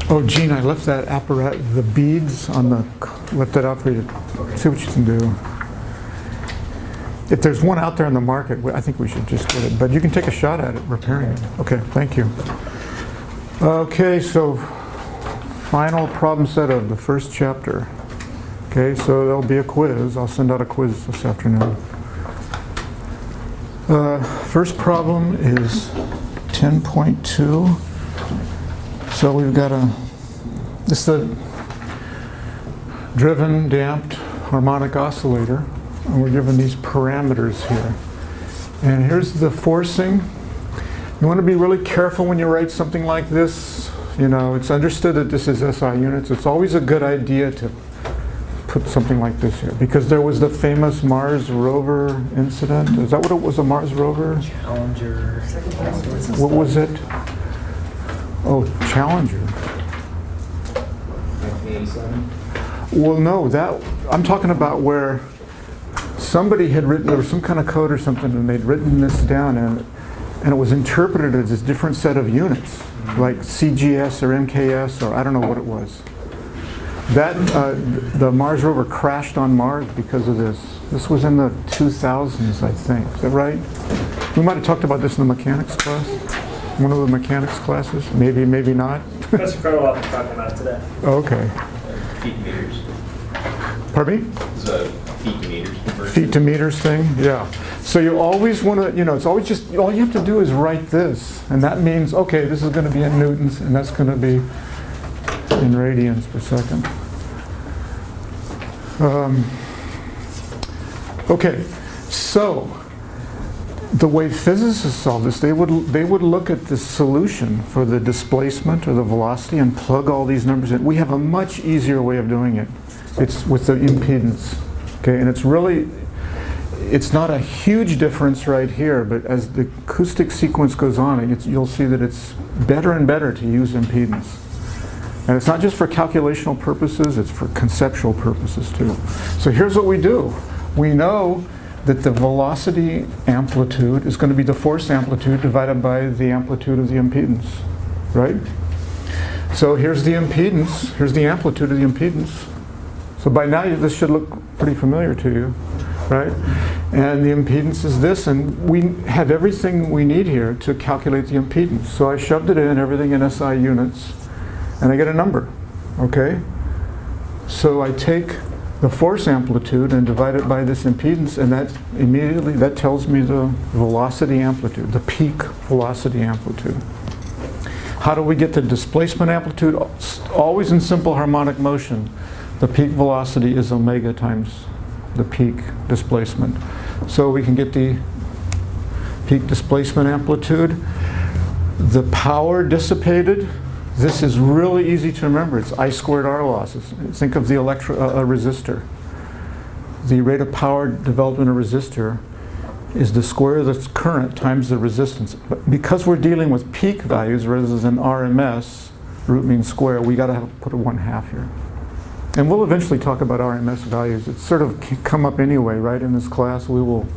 Oh, Gene, I left that apparatus, the beads on the, left that out for you to see what you can do. If there's one out there in the market, I think we should just get it. But you can take a shot at it, repairing it. Okay, thank you. Okay, so final problem set of the first chapter. Okay, so there'll be a quiz. I'll send out a quiz this afternoon. First problem is 10.2. So we've got this is a driven, damped harmonic oscillator, and we're given these parameters here. And here's the forcing. You want to be really careful when you write something like this. You know, it's understood that this is SI units. It's always a good idea to put something like this here, because there was the famous Mars rover incident. Is that what it was, a Mars rover? Challenger. What was it? Oh, Challenger. 1987? Well, no, that I'm talking about where somebody had written, there was some kind of code or something, and they'd written this down, and it was interpreted as a different set of units, like CGS or MKS, or I don't know what it was. That the Mars rover crashed on Mars because of this. This was in the 2000s, I think. Is that right? We might have talked about this in the mechanics class. One of the mechanics classes? Maybe, maybe not. Professor Carl was talking about it today. Okay. Feet to meters. Pardon me? It's a feet to meters conversion. Feet to meters thing? Yeah. So you always want to, you know, it's always just, all you have to do is write this. And that means, okay, this is going to be in newtons, and that's going to be in radians per second. Okay, so the way physicists solve this, they would look at the solution for the displacement or the velocity and plug all these numbers in. We have a much easier way of doing it. It's with the impedance, okay, and it's not a huge difference right here, but as the acoustic sequence goes on, you'll see that it's better and better to use impedance. And it's not just for calculational purposes, it's for conceptual purposes too. So here's what we do. We know that the velocity amplitude is going to be the force amplitude divided by the amplitude of the impedance, right? So here's the impedance, here's the amplitude of the impedance. So by now this should look pretty familiar to you, right? And the impedance is this, and we have everything we need here to calculate the impedance. So I shoved it in, everything in SI units, and I get a number, okay? So I take the force amplitude and divide it by this impedance, and that immediately, that tells me the velocity amplitude, the peak velocity amplitude. How do we get the displacement amplitude? Always in simple harmonic motion. The peak velocity is omega times the peak displacement. So we can get the peak displacement amplitude. The power dissipated, this is really easy to remember. It's I squared R losses. Think of the resistor. The rate of power developed in a resistor is the square of the current times the resistance. But because we're dealing with peak values rather than RMS, root mean square, we got to put a 1/2 here. And we'll eventually talk about RMS values. It's sort of come up anyway, right, in this class. We will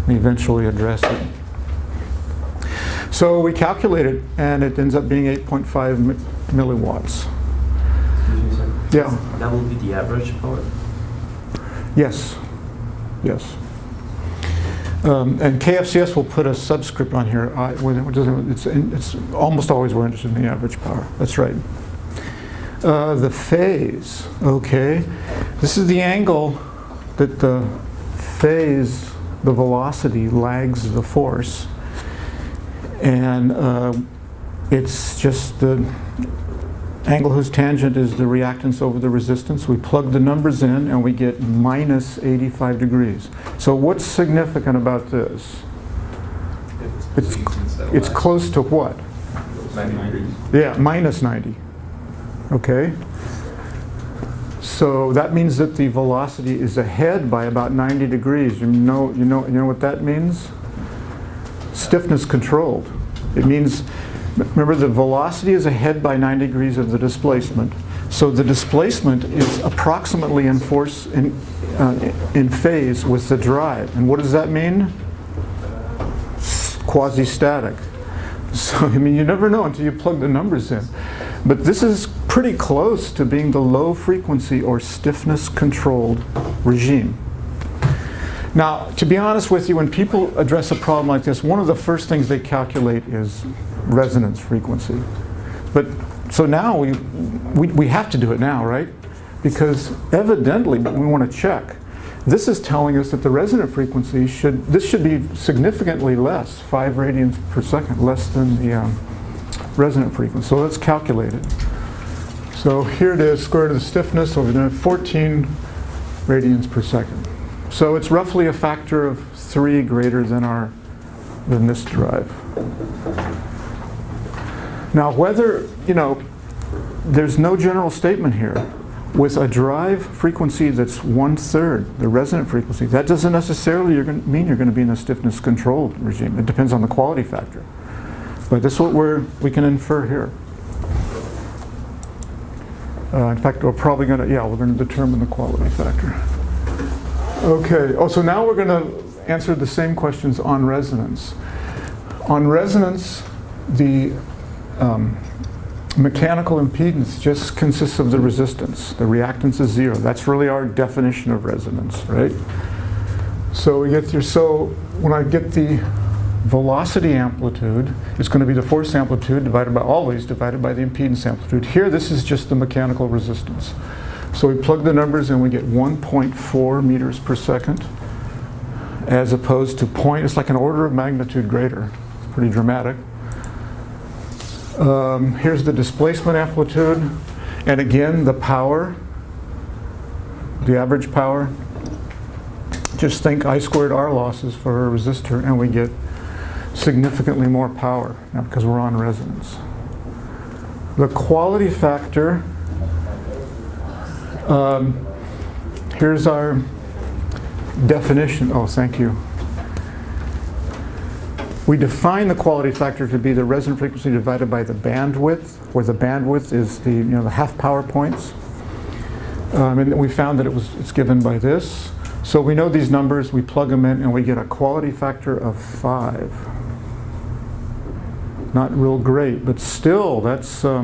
eventually address it. So we calculate it, and it ends up being 8.5 milliwatts. Excuse me, sir. Yeah. That will be the average power? Yes. Yes. And KFCS will put a subscript on here. It's almost always we're interested in the average power. That's right. The phase, okay. This is the angle that the phase, the velocity, lags the force. And it's just the angle whose tangent is the reactance over the resistance. We plug the numbers in and we get minus 85 degrees. So what's significant about this? It's close to what? 90. Yeah, minus 90. Okay? So that means that the velocity is ahead by about 90 degrees. You know what that means? Stiffness controlled. It means, remember, the velocity is ahead by 90 degrees of the displacement. So the displacement is approximately in force in phase with the drive. And what does that mean? Quasi-static. So I mean, you never know until you plug the numbers in. But this is pretty close to being the low frequency or stiffness controlled regime. Now, to be honest with you, when people address a problem like this, one of the first things they calculate is resonance frequency. But so now we have to do it now, right? Because evidently we want to check. This is telling us that the resonant frequency should be significantly less, 5 radians per second, less than the resonant frequency. So let's calculate it. So here it is, square root of the stiffness over there, 14 radians per second. So it's roughly a factor of 3 greater than this drive. Now whether, there's no general statement here. With a drive frequency that's 1/3 the resonant frequency, that doesn't necessarily mean you're going to be in a stiffness controlled regime. It depends on the quality factor. But this is what we can infer here. In fact, we're probably going to determine the quality factor. Okay, so now we're going to answer the same questions on resonance. On resonance, the mechanical impedance just consists of the resistance. The reactance is 0. That's really our definition of resonance, right? So we get here, so when I get the velocity amplitude, it's going to be the force amplitude divided by the impedance amplitude. Here, this is just the mechanical resistance. So we plug the numbers and we get 1.4 meters per second, as opposed to it's like an order of magnitude greater. It's pretty dramatic. Here's the displacement amplitude, and again the power, the average power. Just think I squared R losses for a resistor, and we get significantly more power now because we're on resonance. The quality factor, here's our definition. Oh, thank you. We define the quality factor to be the resonant frequency divided by the bandwidth, where the bandwidth is the half power points. And we found that it's given by this. So we know these numbers, we plug them in, and we get a quality factor of 5. Not real great, but still, that's. I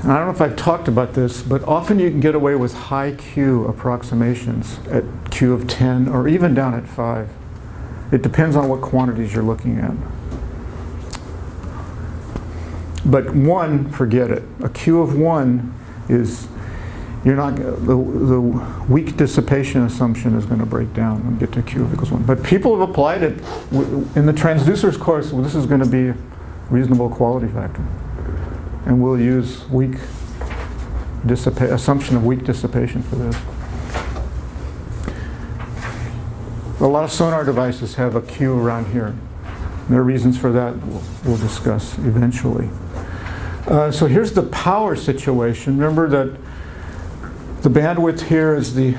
don't know if I've talked about this, but often you can get away with high Q approximations at Q of 10 or even down at 5. It depends on what quantities you're looking at. But 1, forget it. A Q of 1 is, the weak dissipation assumption is going to break down and get to Q equals 1. But people have applied it in the transducers course. This is going to be a reasonable quality factor. And we'll use assumption of weak dissipation for this. A lot of sonar devices have a Q around here. There are reasons for that we'll discuss eventually. So here's the power situation. Remember that the bandwidth here is the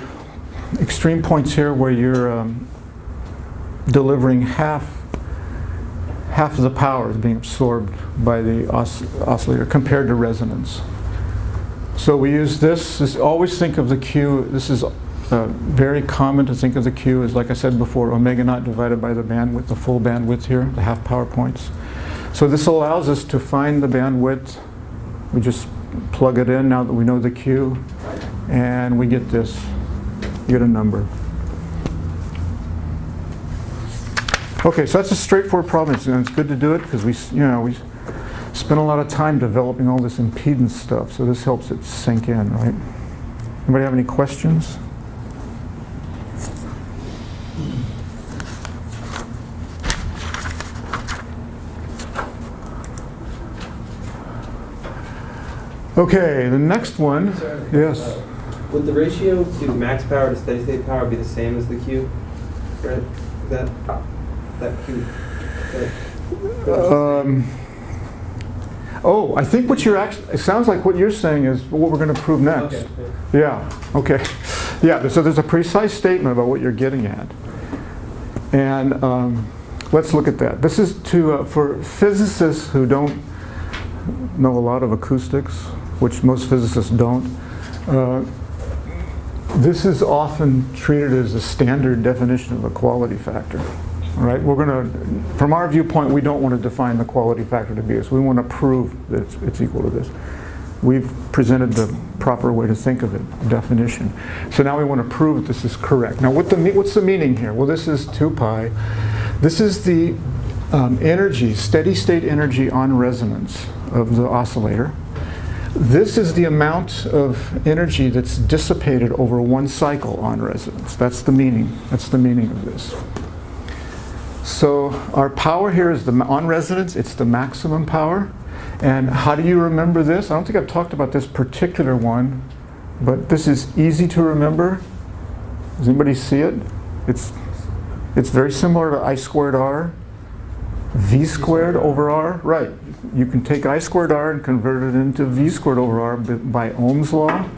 extreme points here where you're delivering half of the power is being absorbed by the oscillator compared to resonance. So we use this. Always think of the Q. This is very common to think of the Q as, like I said before, omega naught divided by the bandwidth, the full bandwidth here, the half power points. So this allows us to find the bandwidth. We just plug it in now that we know the Q, and we get this. You get a number. Okay, so that's a straightforward problem, and it's good to do it because we spent a lot of time developing all this impedance stuff, so this helps it sink in, right? Anybody have any questions? Okay, the next one. Sorry. Yes. Would the ratio to max power to steady state power be the same as the Q? Right? Is that Q? I think what it sounds like what you're saying is what we're going to prove next. Okay. Yeah, okay. Yeah, so there's a precise statement about what you're getting at. And let's look at that. This is for physicists who don't know a lot of acoustics, which most physicists don't. This is often treated as a standard definition of a quality factor. All right, we're going to, from our viewpoint, we don't want to define the quality factor to be this. We want to prove that it's equal to this. We've presented the proper way to think of it, definition. So now we want to prove that this is correct. Now what's the meaning here? Well, this is 2 pi. This is the energy, steady state energy on resonance of the oscillator. This is the amount of energy that's dissipated over one cycle on resonance. That's the meaning. That's the meaning of this. So our power here is on resonance, it's the maximum power. And how do you remember this? I don't think I've talked about this particular one, but this is easy to remember. Does anybody see it? It's very similar to I squared R. V squared over R, right. You can take I squared R and convert it into V squared over R by Ohm's law.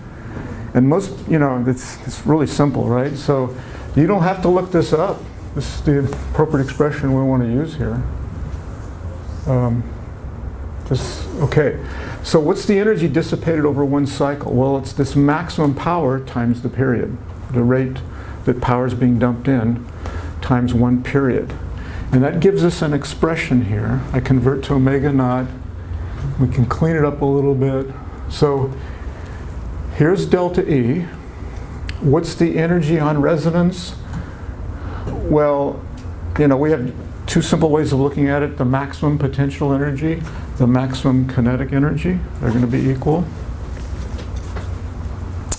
And most, it's really simple, right? So you don't have to look this up. This is the appropriate expression we want to use here. Okay, so what's the energy dissipated over one cycle? Well, it's this maximum power times the period, the rate that power is being dumped in times one period. And that gives us an expression here. I convert to omega naught. We can clean it up a little bit. So here's delta E. What's the energy on resonance? Well, we have two simple ways of looking at it. The maximum potential energy, the maximum kinetic energy. They're going to be equal.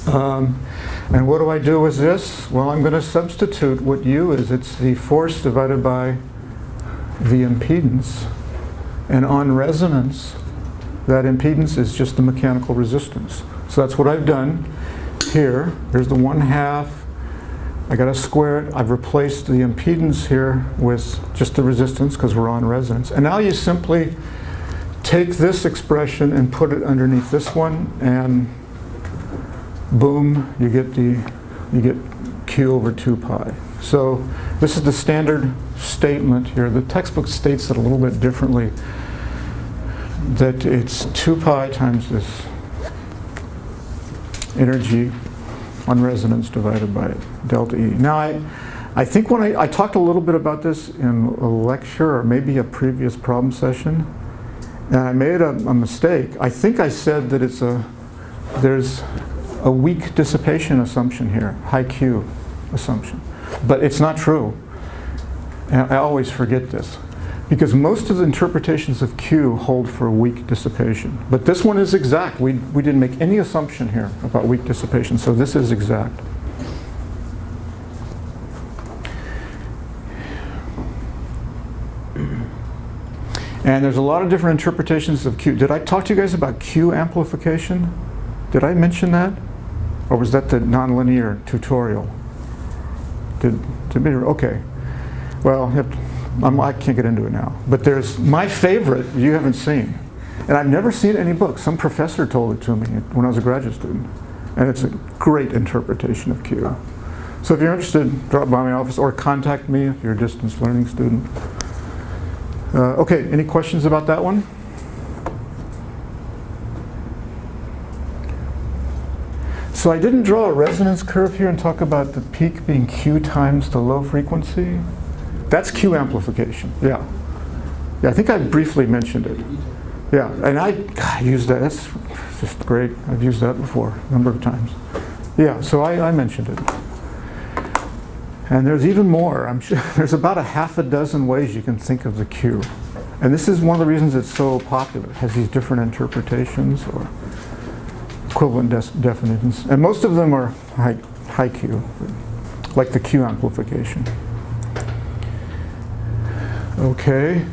And what do I do with this? Well, I'm going to substitute what U is. It's the force divided by the impedance. And on resonance, that impedance is just the mechanical resistance. So that's what I've done here. Here's the 1/2. I got to square it. I've replaced the impedance here with just the resistance because we're on resonance. And now you simply take this expression and put it underneath this one, and boom, you get Q over 2 pi. So this is the standard statement here. The textbook states it a little bit differently, that it's 2 pi times this energy on resonance divided by delta E. Now I think when I talked a little bit about this in a lecture or maybe a previous problem session, and I made a mistake. I think I said that there's a weak dissipation assumption here, high Q assumption. But it's not true. And I always forget this, because most of the interpretations of Q hold for weak dissipation. But this one is exact. We didn't make any assumption here about weak dissipation, so this is exact. And there's a lot of different interpretations of Q. Did I talk to you guys about Q amplification? Did I mention that? Or was that the nonlinear tutorial? Okay. Well, I can't get into it now. But there's my favorite you haven't seen. And I've never seen any book. Some professor told it to me when I was a graduate student. And it's a great interpretation of Q. So if you're interested, drop by my office or contact me if you're a distance learning student. Okay, any questions about that one? So I didn't draw a resonance curve here and talk about the peak being Q times the low frequency. That's Q amplification, yeah. Yeah, I think I briefly mentioned it. Yeah, and I used that, that's just great. I've used that before a number of times. Yeah, so I mentioned it. And there's even more. I'm sure there's about 6 ways you can think of the Q. And this is one of the reasons it's so popular. It has these different interpretations or equivalent definitions. And most of them are high Q, like the Q amplification. Okay.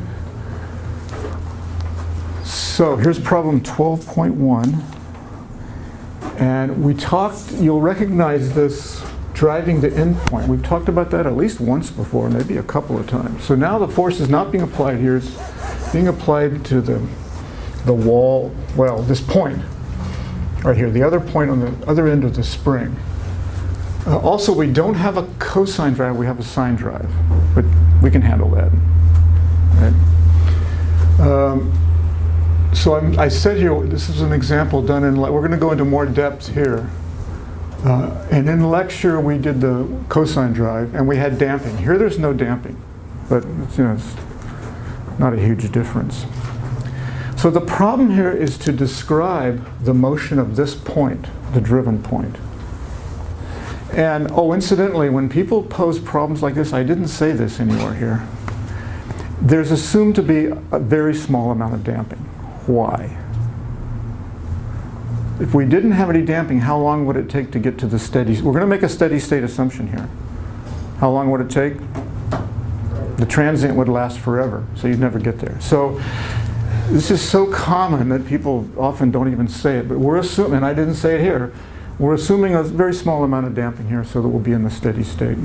So here's problem 12.1. And we talked, you'll recognize this driving the endpoint. We've talked about that at least once before, maybe a couple of times. So now the force is not being applied here, it's being applied to the wall, well, this point right here, the other point on the other end of the spring. Also, we don't have a cosine drive, we have a sine drive, but we can handle that. Right? So I said here, this is an example done in, we're going to go into more depth here. And in lecture, we did the cosine drive, and we had damping. Here, there's no damping. but it's, it's not a huge difference. So the problem here is to describe the motion of this point, the driven point. And oh, incidentally, when people pose problems like this, I didn't say this anywhere here, there's assumed to be a very small amount of damping. Why? If we didn't have any damping, how long would it take to get to the steady? We're going to make a steady state assumption here. How long would it take? The transient would last forever, so you'd never get there. So this is so common that people often don't even say it, but we're assuming, and I didn't say it here, we're assuming a very small amount of damping here so that we'll be in the steady state.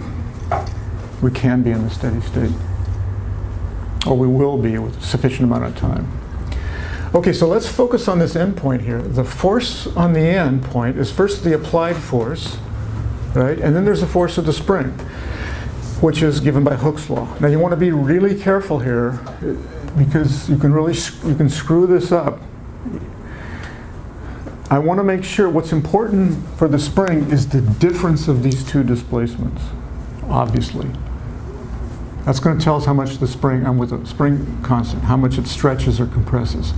We can be in the steady state. Or we will be with a sufficient amount of time. Okay, so let's focus on this end point here. The force on the end point is first the applied force, right? And then there's the force of the spring, which is given by Hooke's law. Now you want to be really careful here because you can screw this up. I want to make sure what's important for the spring is the difference of these two displacements, obviously. That's going to tell us how much the spring, I'm with a spring constant, how much it stretches or compresses.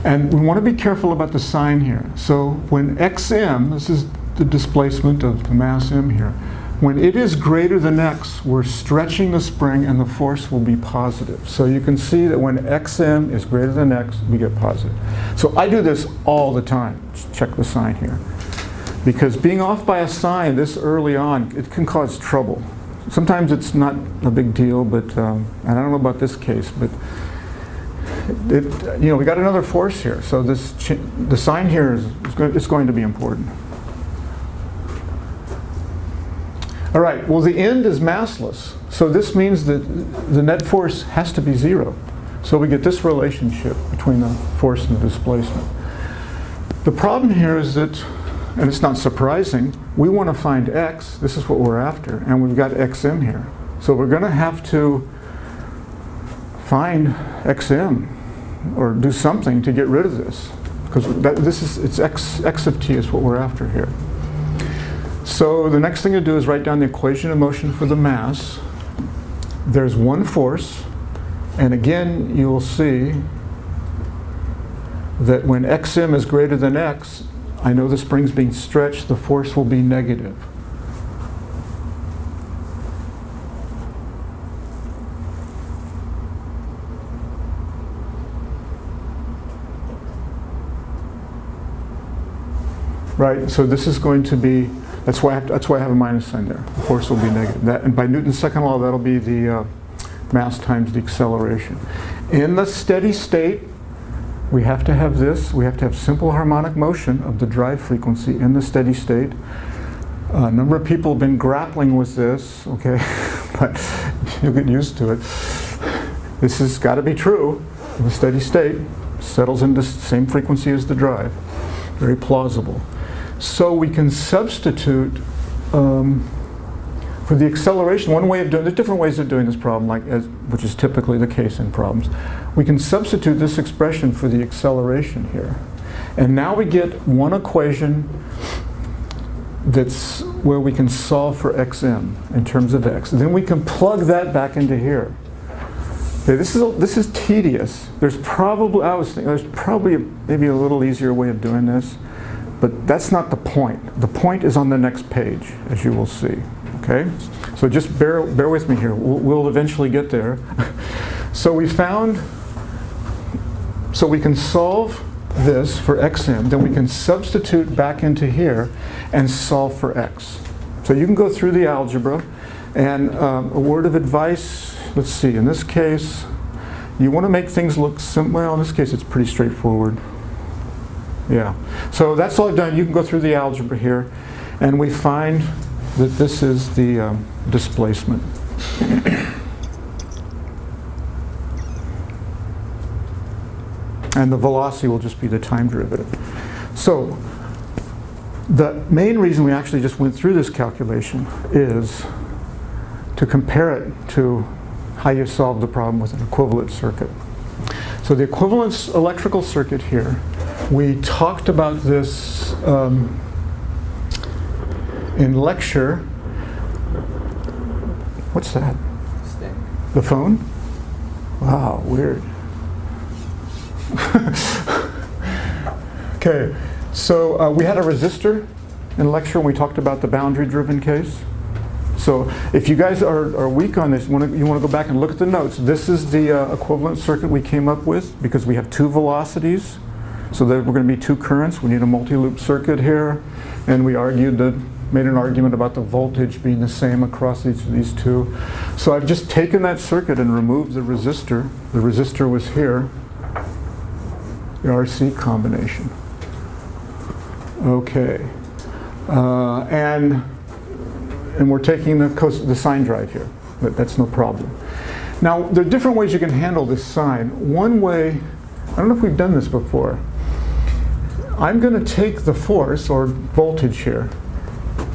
And we want to be careful about the sign here. So when xm, this is the displacement of the mass m here, when it is greater than x, we're stretching the spring and the force will be positive. So you can see that when xm is greater than x, we get positive. So I do this all the time. Just check the sign here. Because being off by a sign this early on, it can cause trouble. Sometimes it's not a big deal, but and I don't know about this case, but we got another force here. So the sign here is going to be important. All right, well the end is massless. So this means that the net force has to be 0. So we get this relationship between the force and the displacement. The problem here is that, and it's not surprising, we want to find x, this is what we're after, and we've got xm here. So we're going to have to find xm, or do something to get rid of this. Because it's x of t is what we're after here. So the next thing to do is write down the equation of motion for the mass. There's one force, and again you will see that when xm is greater than x, I know the spring's being stretched, the force will be negative. Right, so this is going to be, that's why I have a minus sign there. The force will be negative. And by Newton's second law, that'll be the mass times the acceleration. In the steady state, we have to have this. We have to have simple harmonic motion of the drive frequency in the steady state. A number of people have been grappling with this, okay, but you'll get used to it. This has got to be true. The steady state settles into the same frequency as the drive. Very plausible. So we can substitute for the acceleration. One way of doing, there's different ways of doing this problem, which is typically the case in problems. We can substitute this expression for the acceleration here. And now we get one equation that's where we can solve for xm in terms of x. And then we can plug that back into here. Okay, this is tedious. There's probably, maybe a little easier way of doing this, but that's not the point. The point is on the next page, as you will see. Okay, so just bear with me here. We'll eventually get there. So we found, so we can solve this for xm, then we can substitute back into here and solve for x. So you can go through the algebra, and a word of advice, let's see, in this case, you want to make things look simple. Well, in this case it's pretty straightforward. Yeah, so that's all I've done. You can go through the algebra here, and we find that this is the displacement. And the velocity will just be the time derivative. So the main reason we actually just went through this calculation is to compare it to how you solve the problem with an equivalent circuit. So the equivalence electrical circuit here, we talked about this in lecture. What's that? Stick. The phone? Wow, weird. Okay, so we had a resistor in lecture when we talked about the boundary-driven case. So if you guys are weak on this, you want to go back and look at the notes. This is the equivalent circuit we came up with because we have two velocities. So there were going to be two currents. We need a multi-loop circuit here. And we made an argument about the voltage being the same across these two. So I've just taken that circuit and removed the resistor. The resistor was here, the RC combination. Okay. And we're taking the sine drive here. That's no problem. Now, there are different ways you can handle this sine. One way, I don't know if we've done this before. I'm going to take the force, or voltage here,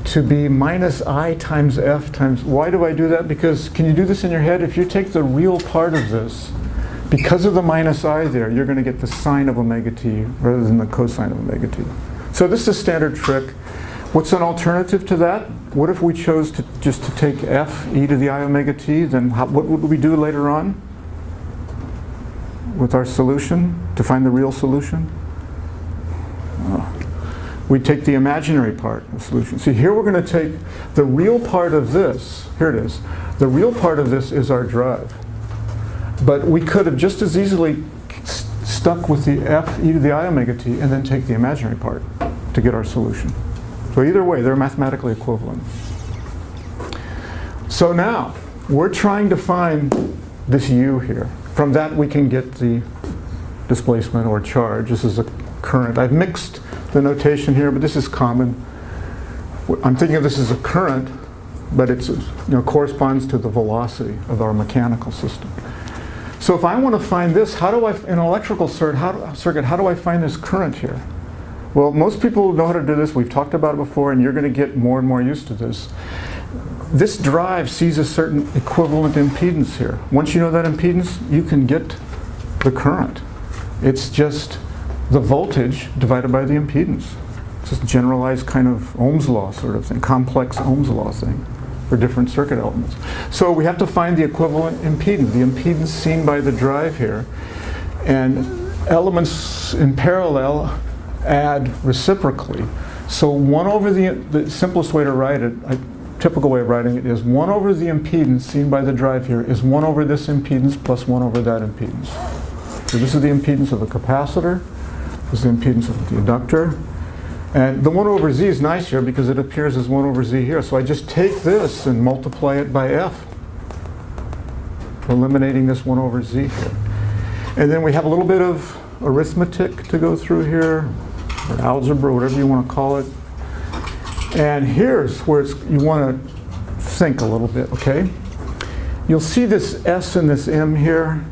to be minus I times F times, why do I do that? Because, can you do this in your head? If you take the real part of this, because of the minus I there, you're going to get the sine of omega t rather than the cosine of omega t. So this is a standard trick. What's an alternative to that? What if we chose just to take f e to the I omega t? Then what would we do later on with our solution to find the real solution? We take the imaginary part of the solution. See, here we're going to take the real part of this. Here it is. The real part of this is our drive. But we could have just as easily stuck with the f e to the I omega t and then take the imaginary part to get our solution. So either way, they're mathematically equivalent. So now, we're trying to find this u here. From that, we can get the displacement or charge. This is a current. I've mixed the notation here, but this is common. I'm thinking of this as a current, but it corresponds to the velocity of our mechanical system. So if I want to find this, in an electrical circuit, how do I find this current here? Well, most people know how to do this. We've talked about it before, and you're going to get more and more used to this. This drive sees a certain equivalent impedance here. Once you know that impedance, you can get the current. It's just the voltage divided by the impedance. It's just generalized kind of Ohm's law sort of thing, complex Ohm's law thing for different circuit elements. So we have to find the equivalent impedance, the impedance seen by the drive here. And elements in parallel add reciprocally. So 1 over the simplest way to write it, a typical way of writing it is 1 over the impedance seen by the drive here is 1 over this impedance plus 1 over that impedance. So this is the impedance of the capacitor. This is the impedance of the inductor. And the 1 over z is nice here because it appears as 1 over z here. So I just take this and multiply it by f, eliminating this 1 over z here. And then we have a little bit of arithmetic to go through here, or algebra, whatever you want to call it. And here's where you want to think a little bit, okay? You'll see this s and this m here.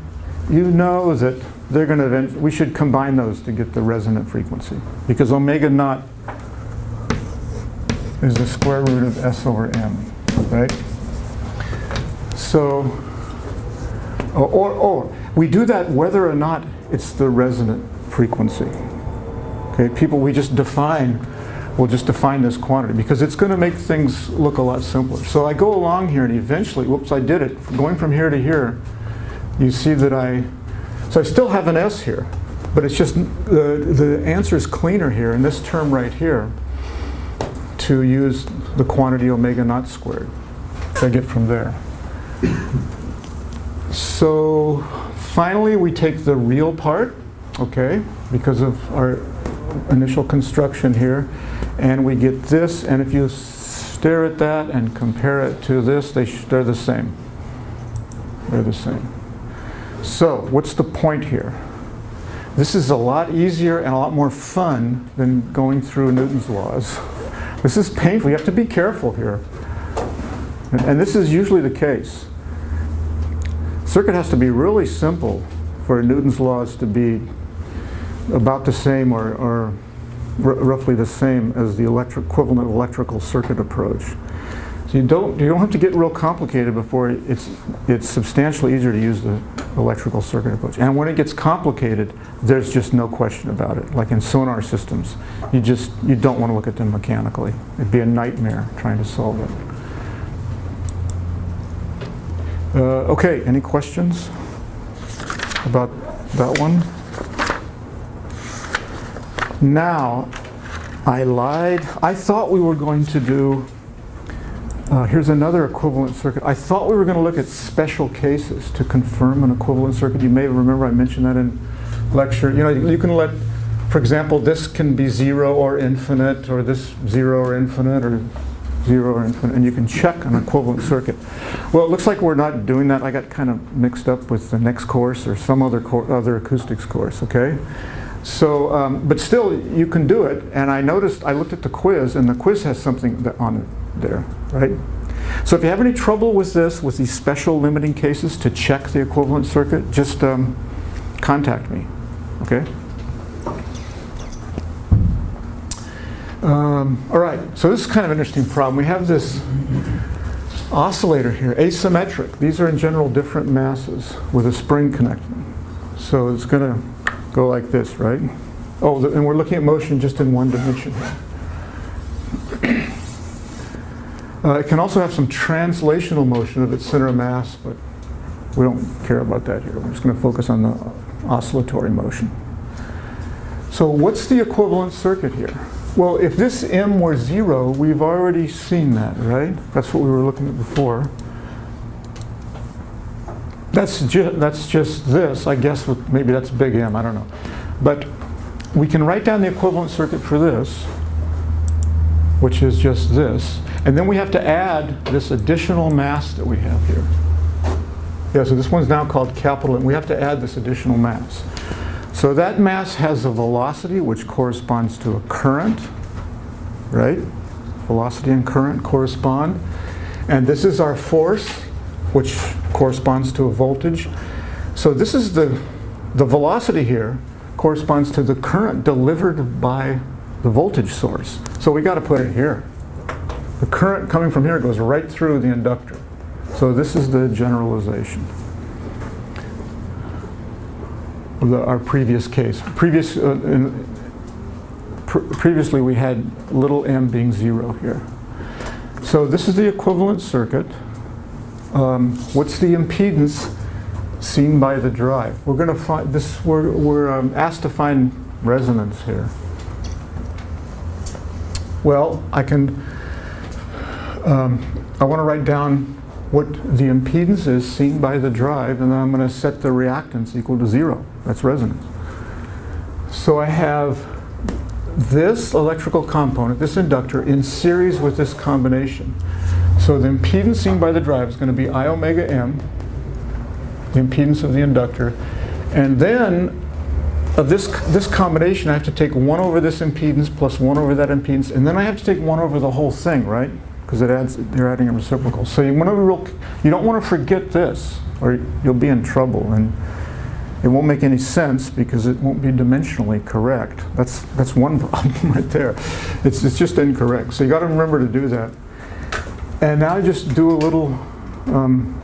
You know that they're going to we should combine those to get the resonant frequency, because omega naught is the square root of s over m, right? So, or we do that whether or not it's the resonant frequency. Okay, we'll just define this quantity because it's going to make things look a lot simpler. So I go along here and eventually, whoops, I did it. Going from here to here, you see that so I still have an s here, but it's just the answer is cleaner here in this term right here to use the quantity omega naught squared that I get from there. So finally we take the real part, okay, because of our initial construction here, and we get this, and if you stare at that and compare it to this, they're the same. They're the same. So, what's the point here? This is a lot easier and a lot more fun than going through Newton's laws. This is painful. You have to be careful here. And this is usually the case. Circuit has to be really simple for Newton's laws to be about the same or roughly the same as the equivalent electrical circuit approach. So you don't have to get real complicated before it's substantially easier to use the electrical circuit approach. And when it gets complicated, there's just no question about it. Like in sonar systems, you don't want to look at them mechanically. It'd be a nightmare trying to solve it. Okay, any questions about that one? Now, I lied. I thought we were going to do, here's another equivalent circuit. I thought we were going to look at special cases to confirm an equivalent circuit. You may remember I mentioned that in lecture. You know, you can let, for example, this can be 0 or infinite, or this 0 or infinite, or 0 or infinite, and you can check an equivalent circuit. Well, it looks like we're not doing that. I got kind of mixed up with the next course or some other acoustics course, okay? So, but still, you can do it. And I noticed, I looked at the quiz, and the quiz has something on it there, right? So if you have any trouble with this, with these special limiting cases to check the equivalent circuit, just contact me, okay? All right, so this is kind of an interesting problem. We have this oscillator here, asymmetric. These are in general different masses with a spring connecting. So it's going to go like this, right? Oh, and we're looking at motion just in one dimension here. It can also have some translational motion of its center of mass, but we don't care about that here. We're just going to focus on the oscillatory motion. So what's the equivalent circuit here? Well, if this M were 0, we've already seen that, right? That's what we were looking at before. That's just this, I guess, with maybe that's big M, I don't know. But we can write down the equivalent circuit for this, which is just this. And then we have to add this additional mass that we have here. Yeah, so this one's now called capital M. We have to add this additional mass. So that mass has a velocity which corresponds to a current, right? Velocity and current correspond. And this is our force, which corresponds to a voltage. So this is the velocity here corresponds to the current delivered by the voltage source. So we got to put it here. The current coming from here goes right through the inductor. So this is the generalization of our previous case. Previously we had little m being 0 here. So this is the equivalent circuit. What's the impedance seen by the drive? We're going to find this. We're asked to find resonance here. Well, I want to write down what the impedance is seen by the drive, and then I'm going to set the reactance equal to 0. That's resonance. So I have this electrical component, this inductor, in series with this combination. So the impedance seen by the drive is going to be I omega m, the impedance of the inductor. And then of this combination, I have to take 1 over this impedance plus 1 over that impedance, and then I have to take 1 over the whole thing, right? Because they're adding a reciprocal. So you don't want to forget this, or you'll be in trouble, and it won't make any sense because it won't be dimensionally correct. That's one problem right there. It's just incorrect. So you got to remember to do that. And now just do a little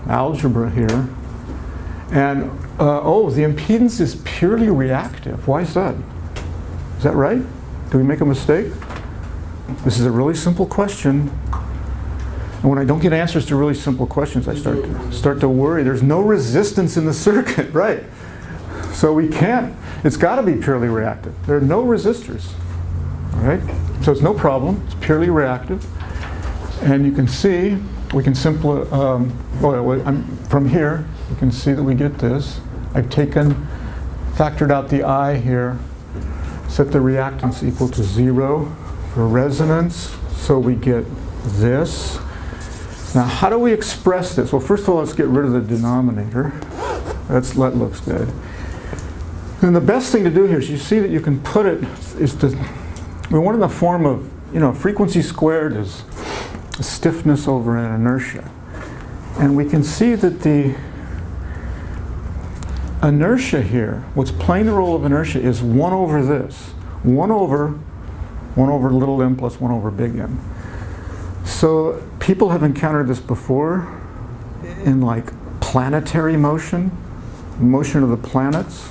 algebra here. And the impedance is purely reactive. Why is that? Is that right? Did we make a mistake? This is a really simple question. And when I don't get answers to really simple questions, I start to worry. There's no resistance in the circuit, right? So we can't, it's got to be purely reactive. There are no resistors, all right? So it's no problem, it's purely reactive. And you can see, we can from here, you can see that we get this. I've factored out the I here, set the reactance equal to 0 for resonance, so we get this. Now, how do we express this? Well, first of all, let's get rid of the denominator. That looks good. And the best thing to do here is you see that you can put it, we want it in the form of, frequency squared is stiffness over an inertia. And we can see that the inertia here, what's playing the role of inertia is 1 over this. 1 over little m plus 1 over big M. So people have encountered this before in like planetary motion of the planets.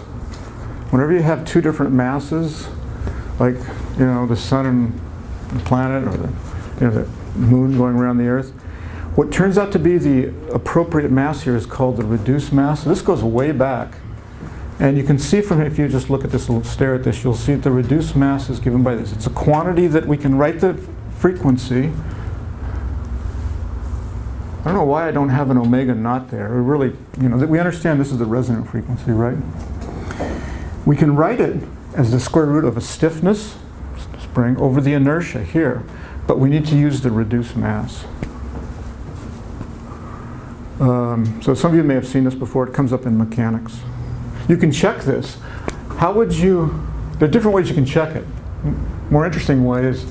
Whenever you have two different masses, like the sun and the planet, or the moon going around the Earth, What turns out to be the appropriate mass here is called the reduced mass. So this goes way back. And you can see from here, if you just look at this, stare at this, you'll see that the reduced mass is given by this. It's a quantity that we can write the frequency. I don't know why I don't have an omega naught there. We really, we understand this is the resonant frequency, right? We can write it as the square root of a stiffness, spring, over the inertia here. But we need to use the reduced mass. So some of you may have seen this before. It comes up in mechanics. You can check this. How would you, there are different ways you can check it. More interesting way is,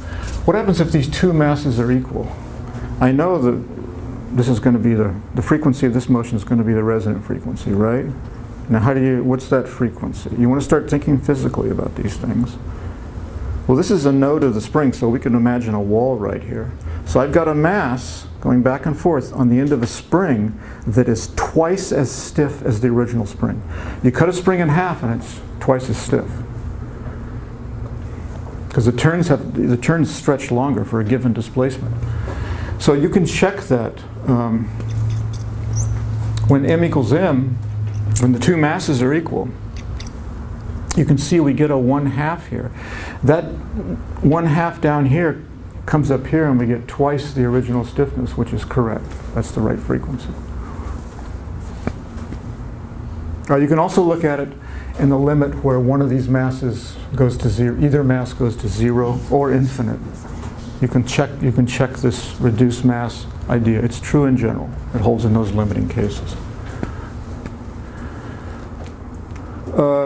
what happens if these two masses are equal? I know that this is going to be the frequency of this motion is going to be the resonant frequency, right? Now what's that frequency? You want to start thinking physically about these things. Well, this is a node of the spring, so we can imagine a wall right here. So I've got a mass going back and forth on the end of a spring that is twice as stiff as the original spring. You cut a spring in half and it's twice as stiff. Because the turns stretch longer for a given displacement. So you can check that when m equals m, when the two masses are equal, you can see we get a 1/2 here. That 1/2 down here comes up here and we get twice the original stiffness, which is correct. That's the right frequency. You can also look at it in the limit where one of these masses goes to zero, either mass goes to zero or infinite. You can check this reduced mass idea. It's true in general. It holds in those limiting cases.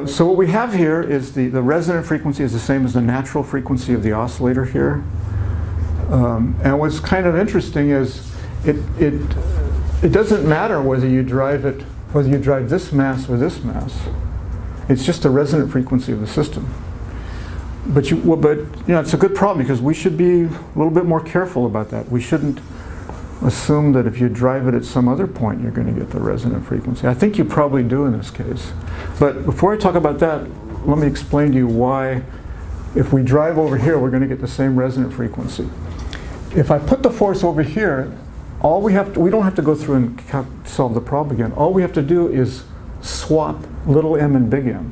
So what we have here is the resonant frequency is the same as the natural frequency of the oscillator here. And what's kind of interesting is it doesn't matter whether you drive this mass or this mass. It's just the resonant frequency of the system. But it's a good problem because we should be a little bit more careful about that. We shouldn't assume that if you drive it at some other point, you're going to get the resonant frequency. I think you probably do in this case. But before I talk about that, let me explain to you why, if we drive over here, we're going to get the same resonant frequency. If I put the force over here, we don't have to go through and solve the problem again. All we have to do is swap little m and big M.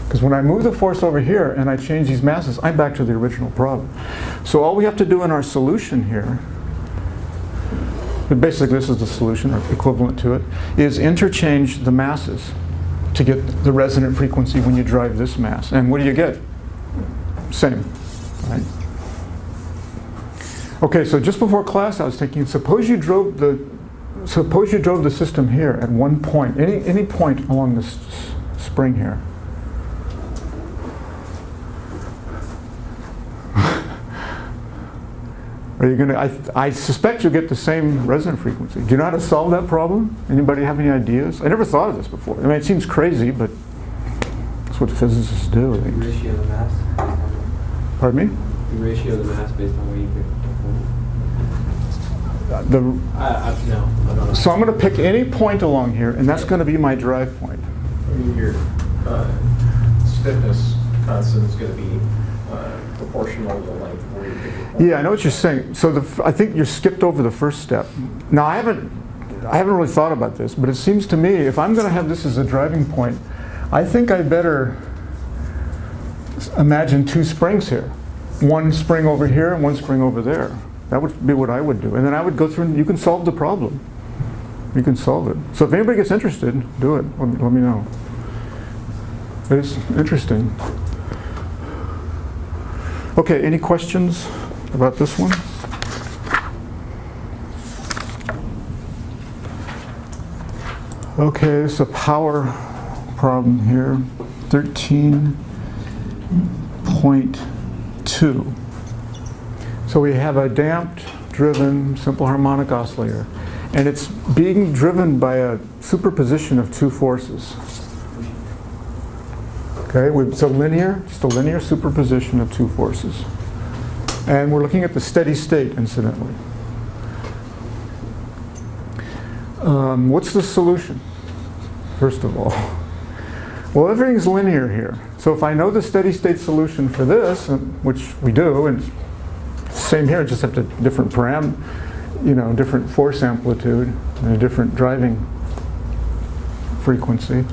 Because when I move the force over here and I change these masses, I'm back to the original problem. So all we have to do in our solution here, but basically this is the solution, or equivalent to it, is interchange the masses to get the resonant frequency when you drive this mass. And what do you get? Same, right? Okay, so just before class I was thinking, suppose you drove the system here at one point, any point along this spring here. Are you going to? I suspect you'll get the same resonant frequency. Do you know how to solve that problem? Anybody have any ideas? I never thought of this before. I mean, it seems crazy, but that's what physicists do. You ratio the mass based on Pardon me? You ratio the mass based on where you get No, I don't know. So I'm going to pick any point along here, and that's going to be my drive point. I mean, your stiffness constant is going to be proportional to the length where you pick your point. Yeah, I know what you're saying. So I think you skipped over the first step. Now I haven't really thought about this, but it seems to me if I'm going to have this as a driving point, I think I better imagine two springs here. One spring over here and one spring over there. That would be what I would do. And then I would go through and you can solve the problem. You can solve it. So if anybody gets interested, do it. Let me know. It's interesting. Okay, any questions about this one? Okay, it's a power problem here. 13.2. So we have a damped, driven, simple harmonic oscillator. And it's being driven by a superposition of two forces. Okay, it's just a linear superposition of two forces. And we're looking at the steady state, incidentally. What's the solution, first of all? Well, everything's linear here. So if I know the steady state solution for this, which we do, and same here, just have to different param. different force amplitude and a different driving frequency.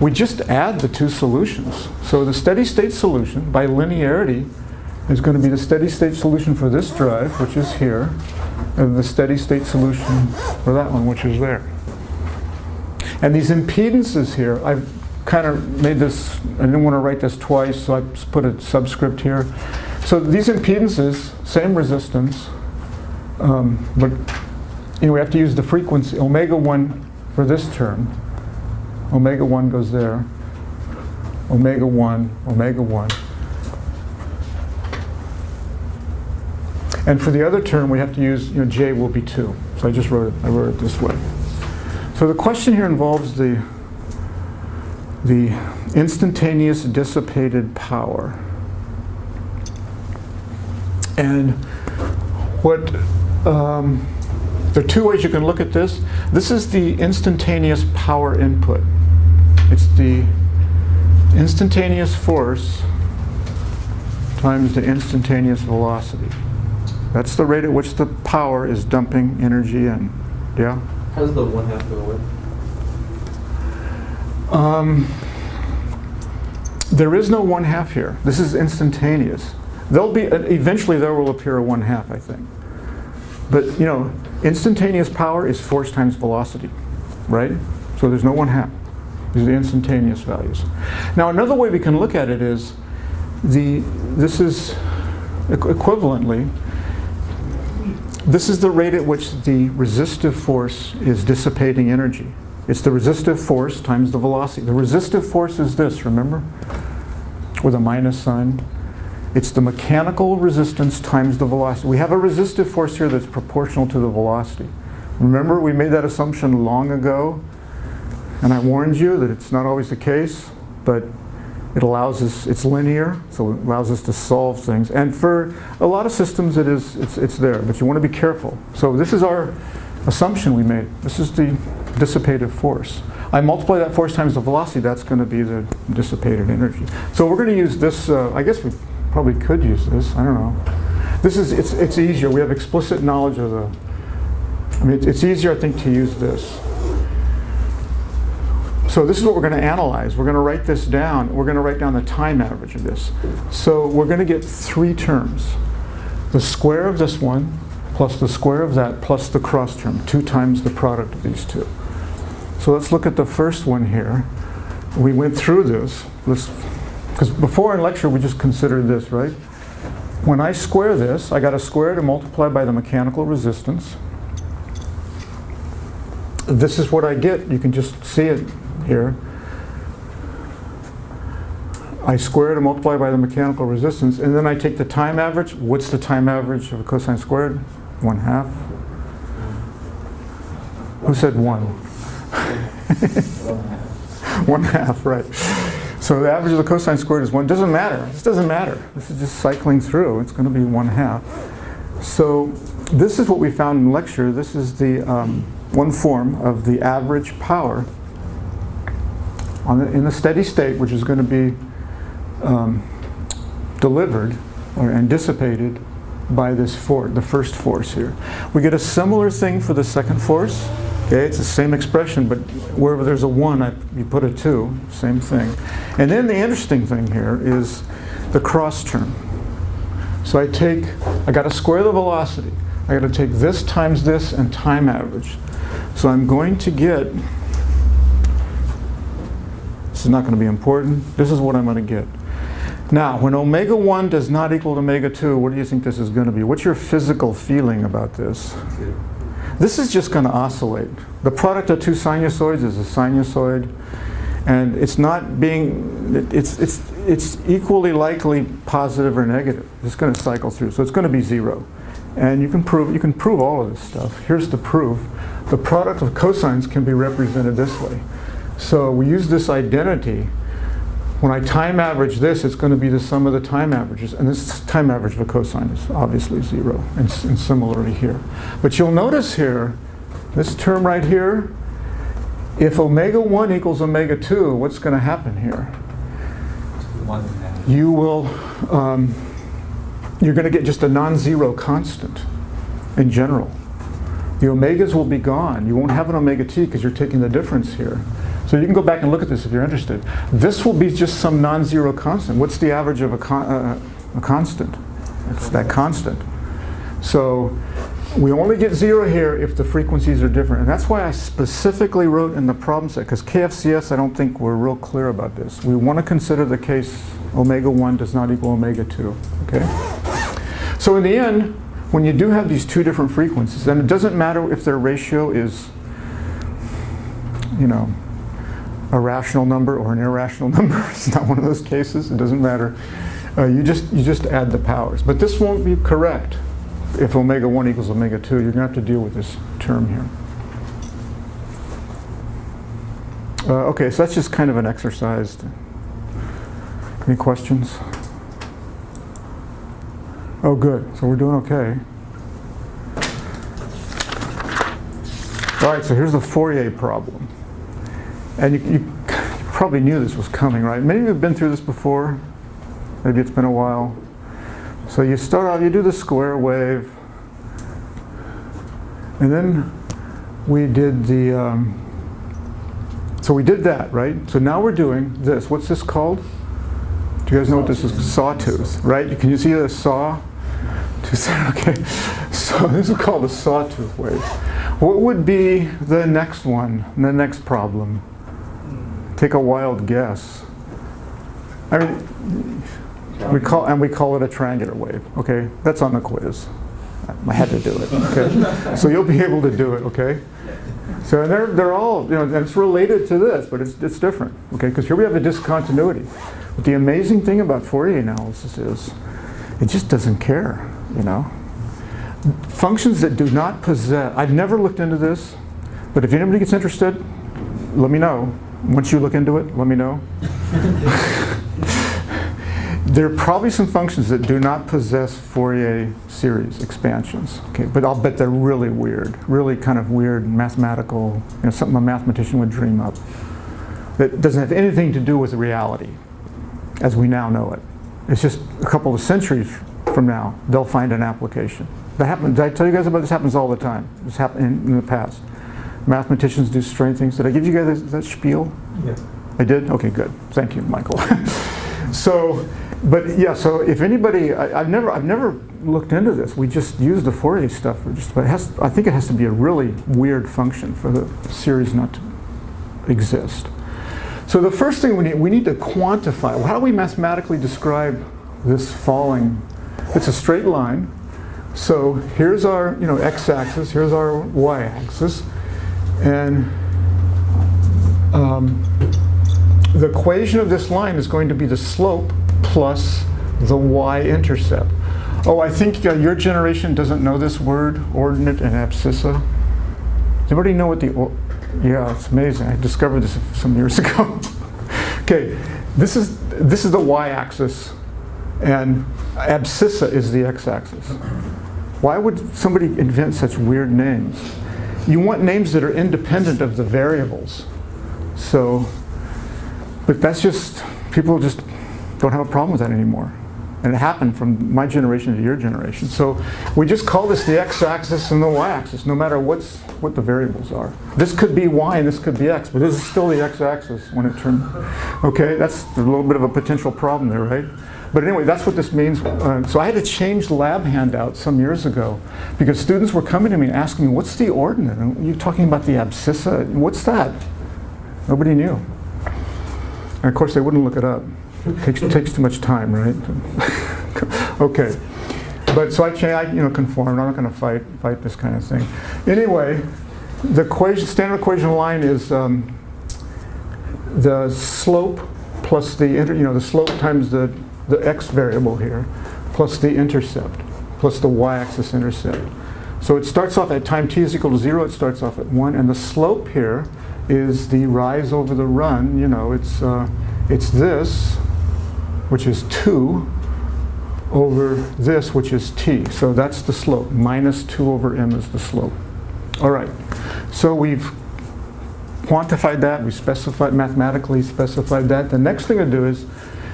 We just add the two solutions. So the steady state solution, by linearity, is going to be the steady state solution for this drive, which is here, and the steady state solution for that one, which is there. And these impedances here, I've kind of made this, I didn't want to write this twice, so I just put a subscript here. So these impedances, same resistance, but we have to use the frequency, omega 1 for this term. Omega 1 goes there. Omega 1, omega 1. And for the other term, we have to use, J will be 2. So I wrote it this way. So the question here involves the instantaneous dissipated power. And there are two ways you can look at this. This is the instantaneous power input. It's the instantaneous force times the instantaneous velocity. That's the rate at which the power is dumping energy in. Yeah? How does the 1/2 go away? There is no 1/2 here. This is instantaneous. Eventually there will appear a 1/2, I think. But, instantaneous power is force times velocity, right? So there's no 1/2. These are the instantaneous values. Now another way we can look at it is, this is equivalently, this is the rate at which the resistive force is dissipating energy. It's the resistive force times the velocity. The resistive force is this, remember? With a minus sign. It's the mechanical resistance times the velocity. We have a resistive force here that's proportional to the velocity. Remember, we made that assumption long ago, and I warned you that it's not always the case, but it allows us, it's linear, so it allows us to solve things. And for a lot of systems, it's there, but you want to be careful. So this is our assumption we made. This is the dissipative force. I multiply that force times the velocity, that's going to be the dissipated energy. So we're going to use this, I guess we probably could use this, I don't know. It's easier, we have explicit knowledge of it's easier, I think, to use this. So this is what we're going to analyze. We're going to write this down. We're going to write down the time average of this. So we're going to get three terms. The square of this one, plus the square of that, plus the cross term, 2 times the product of these two. So let's look at the first one here. We went through this. Because before in lecture we just considered this, right? When I square this, I got to square it and multiply by the mechanical resistance. This is what I get. You can just see it here. I square it and multiply by the mechanical resistance, and then I take the time average. What's the time average of a cosine squared? 1/2. Who said 1? 1/2, right. So the average of the cosine squared is 1. Doesn't matter. This doesn't matter. This is just cycling through. It's going to be 1/2. So this is what we found in lecture. This is the one form of the average power in the steady state, which is going to be delivered and dissipated by this the first force here. We get a similar thing for the second force. Okay, it's the same expression, but wherever there's a 1, you put a 2, same thing. And then the interesting thing here is the cross term. So I got to square the velocity. I got to take this times this and time average. So I'm going to get, this is not going to be important, this is what I'm going to get. Now, when omega 1 does not equal omega 2, what do you think this is going to be? What's your physical feeling about this? This is just going to oscillate. The product of two sinusoids is a sinusoid, and it's not being, it's equally likely positive or negative. It's going to cycle through, so it's going to be 0. And you can prove all of this stuff. Here's the proof. The product of cosines can be represented this way. So we use this identity. When I time average this, it's going to be the sum of the time averages. And this time average of a cosine is obviously 0, and similarly here. But you'll notice here, this term right here, if omega 1 equals omega 2, what's going to happen here? You will, you're going to get just a non-zero constant in general. The omegas will be gone. You won't have an omega t because you're taking the difference here. So you can go back and look at this if you're interested. This will be just some non-zero constant. What's the average of a constant? It's that constant. So we only get 0 here if the frequencies are different. And that's why I specifically wrote in the problem set, because KFCS, I don't think we're real clear about this. We want to consider the case omega 1 does not equal omega 2. Okay? So in the end, when you do have these two different frequencies, then it doesn't matter if their ratio is, you know, a rational number or an irrational number. It's not one of those cases. It doesn't matter. You just add the powers. But this won't be correct if omega 1 equals omega 2. You're going to have to deal with this term here. Okay, so that's just kind of an exercise. Any questions? Oh, good. So we're doing okay. All right, so here's the Fourier problem. And you probably knew this was coming, right? Many of you have been through this before. Maybe it's been a while. So you start out, you do the square wave. And then we did the, so we did that, right? So now we're doing this. What's this called? Do you guys know what this is? Sawtooth, right? Can you see a saw? Okay, so this is called a sawtooth wave. What would be the next one, the next problem? Take a wild guess. I mean, we call it a triangular wave. Okay, that's on the quiz. I had to do it. Okay, so you'll be able to do it. Okay. So they're all, you know, and it's related to this, but it's different. Okay, because here we have a discontinuity. But the amazing thing about Fourier analysis is, it just doesn't care. You know, functions that do not possess. I've never looked into this, but if anybody gets interested, let me know. Once you look into it, let me know. There are probably some functions that do not possess Fourier series expansions. Okay, but I'll bet they're really weird, really kind of weird mathematical, you know, something a mathematician would dream up. That doesn't have anything to do with reality, as we now know it. It's just a couple of centuries from now, they'll find an application. That happens. Did I tell you guys about this? Happens all the time. This happened in the past. Mathematicians do strange things. Did I give you guys that spiel? Yeah. I did? Okay, good. Thank you, Michael. So, but yeah, so if anybody, I've never looked into this. We just use the Fourier stuff. But I think it has to be a really weird function for the series not to exist. So the first thing we need to quantify. Well, how do we mathematically describe this falling? It's a straight line. So here's our, you know, x-axis. Here's our y-axis, and the equation of this line is going to be the slope plus the y-intercept. Oh, I think your generation doesn't know this word, ordinate and abscissa. Does anybody know what the? Yeah, it's amazing. I discovered this some years ago. Okay, this is the y-axis, and abscissa is the x-axis. Why would somebody invent such weird names? You want names that are independent of the variables. So, but that's just, people just don't have a problem with that anymore. And it happened from my generation to your generation. So we just call this the x-axis and the y-axis, no matter what the variables are. This could be y and this could be x, but this is still the x-axis when it turns. Okay, that's a little bit of a potential problem there, right? But anyway, that's what this means. So I had to change lab handouts some years ago because students were coming to me and asking me, what's the ordinate? And you're talking about the abscissa? What's that? Nobody knew. And of course, they wouldn't look it up. It takes too much time, right? Okay. But so I conformed. I'm not going to fight this kind of thing. Anyway, the standard equation line is the slope plus the slope times the x variable here, plus the intercept, plus the y-axis intercept. So it starts off at time t is equal to 0, it starts off at 1, and the slope here is the rise over the run. You know, it's this, which is 2, over this, which is t. So that's the slope. Minus 2 over m is the slope. All right. So we've quantified that. We mathematically specified that. The next thing to do is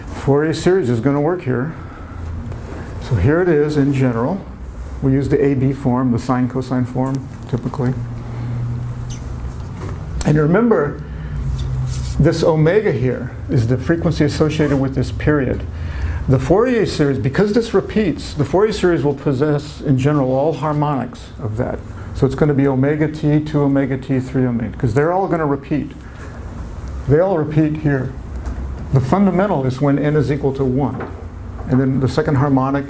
Fourier series is going to work here. So here it is in general. We use the AB form, the sine cosine form, typically. And remember, this omega here is the frequency associated with this period. The Fourier series, because this repeats, the Fourier series will possess, in general, all harmonics of that. So it's going to be omega t, 2 omega t, 3 omega, because they're all going to repeat. They all repeat here. The fundamental is when n is equal to 1. And then the second harmonic,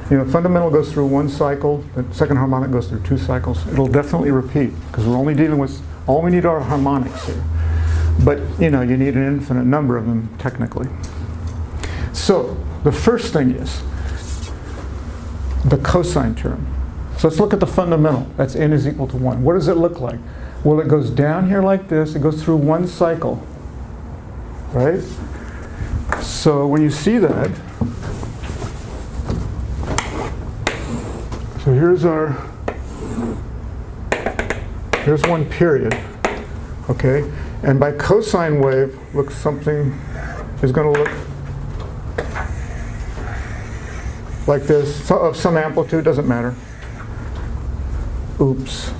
fundamental goes through one cycle, the second harmonic goes through 2 cycles. It'll definitely repeat, because we're only dealing with, all we need are harmonics here. But, you need an infinite number of them, technically. So, the first thing is the cosine term. So let's look at the fundamental. That's n is equal to 1. What does it look like? Well, it goes down here like this. It goes through one cycle, right? So when you see that, so here's one period, okay? And by cosine wave, look, something is going to look like this, of some amplitude, doesn't matter. Oops.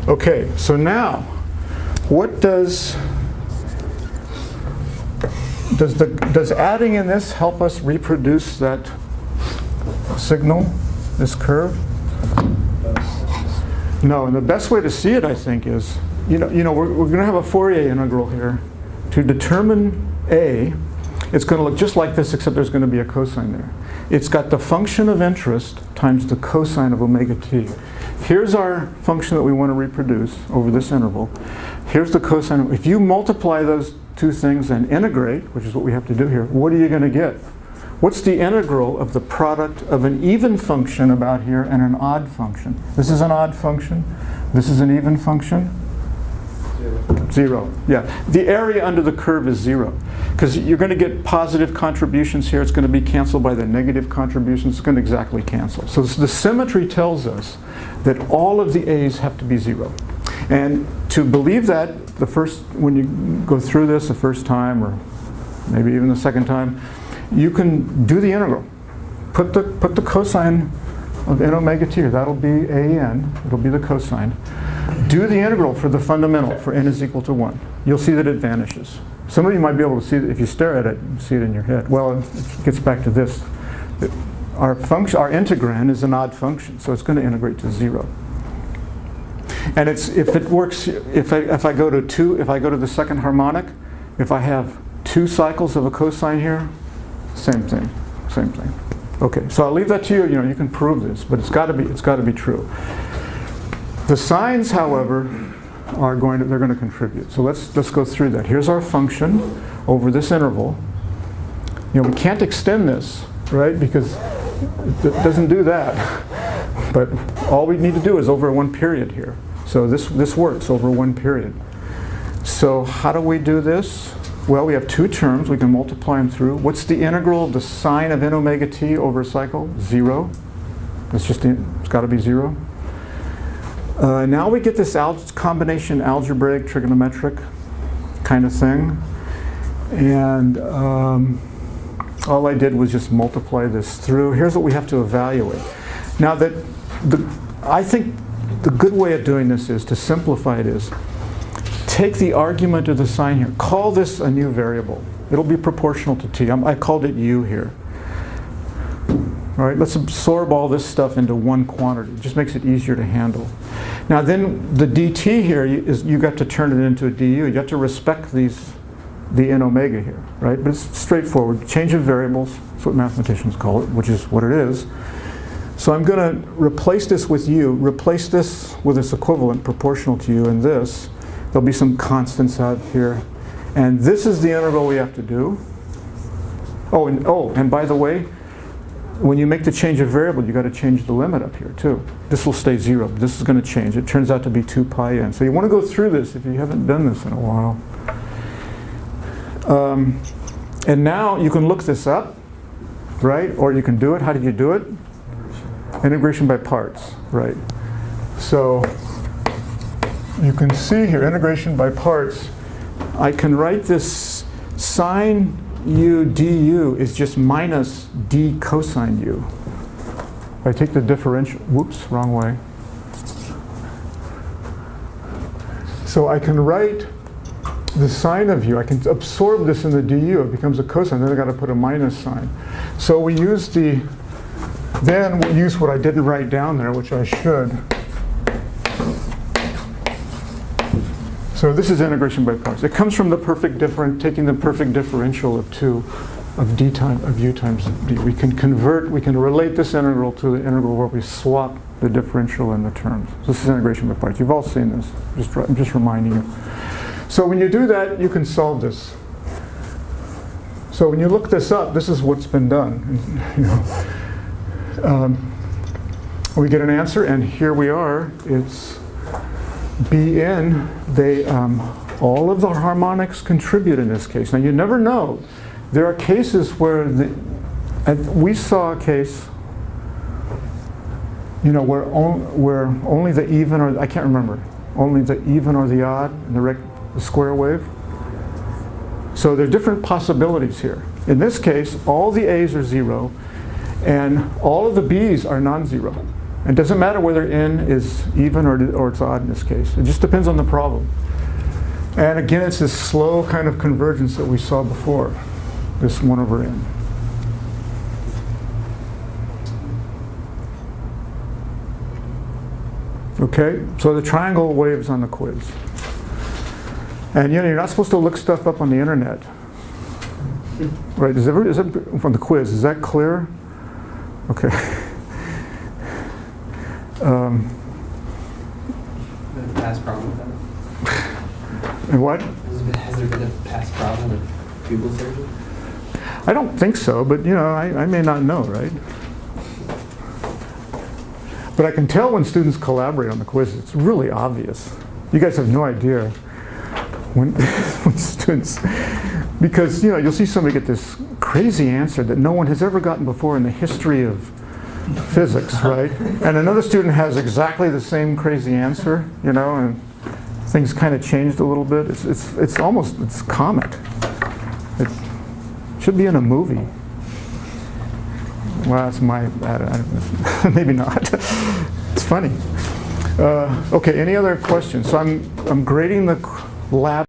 Okay, so now, what does adding in this help us reproduce that signal, this curve? No, and the best way to see it, I think, is, we're going to have a Fourier integral here. To determine A, it's going to look just like this, except there's going to be a cosine there. It's got the function of interest times the cosine of omega t. Here's our function that we want to reproduce over this interval. Here's the cosine. If you multiply those two things and integrate, which is what we have to do here, what are you going to get? What's the integral of the product of an even function about here and an odd function? This is an odd function. This is an even function. 0. Yeah. The area under the curve is 0. Because you're going to get positive contributions here. It's going to be canceled by the negative contributions. It's going to exactly cancel. So the symmetry tells us that all of the A's have to be 0. And to believe that, when you go through this the first time, or maybe even the second time, you can do the integral. Put the cosine of n omega t, that'll be an, it'll be the cosine. Do the integral for the fundamental for n is equal to 1. You'll see that it vanishes. Some of you might be able to see it if you stare at it and see it in your head. Well, it gets back to this. Our integrand is an odd function, so it's going to integrate to 0. And if it works, if I go to the second harmonic, if I have 2 cycles of a cosine here, same thing. Okay, so I'll leave that to you. You can prove this, but it's got to be true. The sines, however, they're going to contribute. So let's go through that. Here's our function over this interval. We can't extend this, right? Because it doesn't do that. But all we need to do is over one period here. So this works over one period. So how do we do this? Well, we have 2 terms. We can multiply them through. What's the integral of the sine of n omega t over a cycle? 0. It's got to be 0. Now we get this combination algebraic, trigonometric kind of thing. And all I did was just multiply this through. Here's what we have to evaluate. Now I think the good way of doing this is, to simplify it, is take the argument of the sine here. Call this a new variable. It'll be proportional to t. I called it u here. All right, let's absorb all this stuff into one quantity. It just makes it easier to handle. Now then, the dt here you got to turn it into a du. You have to respect the n omega here, right? But it's straightforward. Change of variables. That's what mathematicians call it, which is what it is. So I'm going to replace this with u. Replace this with its equivalent proportional to u, and this. There'll be some constants out here. And this is the integral we have to do. And by the way, when you make the change of variable, you've got to change the limit up here too. This will stay 0. This is going to change. It turns out to be 2 pi n. So you want to go through this if you haven't done this in a while. And now you can look this up, right? Or you can do it. How do you do it? Integration by parts, right? So you can see here, integration by parts. I can write this sine u du is just minus d cosine u. If I take the differential, whoops, wrong way. So I can write the sine of u, I can absorb this in the du, it becomes a cosine, then I got to put a minus sign. So we use then we'll use what I didn't write down there, which I should. So this is integration by parts. It comes from the taking the perfect differential of 2 of u times d. We can relate this integral to the integral where we swap the differential in the terms. This is integration by parts. You've all seen this. I'm just reminding you. So when you do that, you can solve this. So when you look this up, this is what's been done. We get an answer, and here we are. It's Bn. All of the harmonics contribute in this case. Now you never know. There are cases where we saw a case, where only the even or I can't remember, only the even or the odd in the square wave. So there are different possibilities here. In this case, all the a's are 0, and all of the b's are non-zero. It doesn't matter whether n is even or it's odd in this case. It just depends on the problem. And again, it's this slow kind of convergence that we saw before, this 1 over n. Okay, so the triangle waves on the quiz. And you're not supposed to look stuff up on the internet. Right, is that from the quiz, is that clear? Okay. The past problem with that? And what? Has there been a past problem with Google searches? I don't think so, but I may not know, right? But I can tell when students collaborate on the quiz, it's really obvious. You guys have no idea when students, because you'll see somebody get this crazy answer that no one has ever gotten before in the history of physics, right? And another student has exactly the same crazy answer, and things kind of changed a little bit. It's comic. It should be in a movie. Well, that's I don't, maybe not. It's funny. Okay, any other questions? So I'm grading the lab.